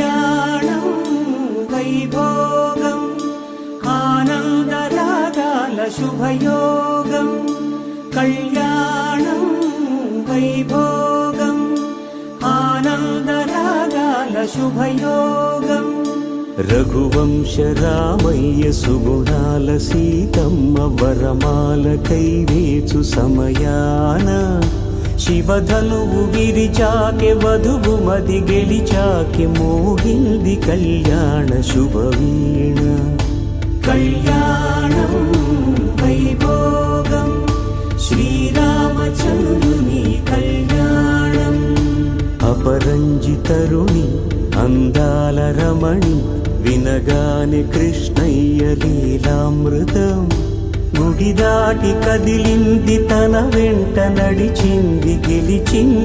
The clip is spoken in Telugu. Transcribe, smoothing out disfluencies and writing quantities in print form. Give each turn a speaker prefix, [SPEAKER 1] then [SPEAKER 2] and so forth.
[SPEAKER 1] కళ్యాణం వైభోగం ఆనందరాగాల శుభయోగం కళ్యాణం వైభోగం ఆనందరాగాల శుభయోగం రఘువంశ రామయ్య సుగుణాల సీతమ్మ వరమాల కైవేచు సమయాన శివధనువు విరిచాకె వధువు మది గెలిచాకె మోగింది కళ్యాణ శుభవీణ కళ్యాణం వైభోగం శ్రీరామచంద్రుని కళ్యాణం అపరంజి తరుణి అందాల రమణి వినగాని కృష్ణయ్య లీలామృతం గుడి దాటి కదిలింది తన వెంట నడిచింది గెలిచింది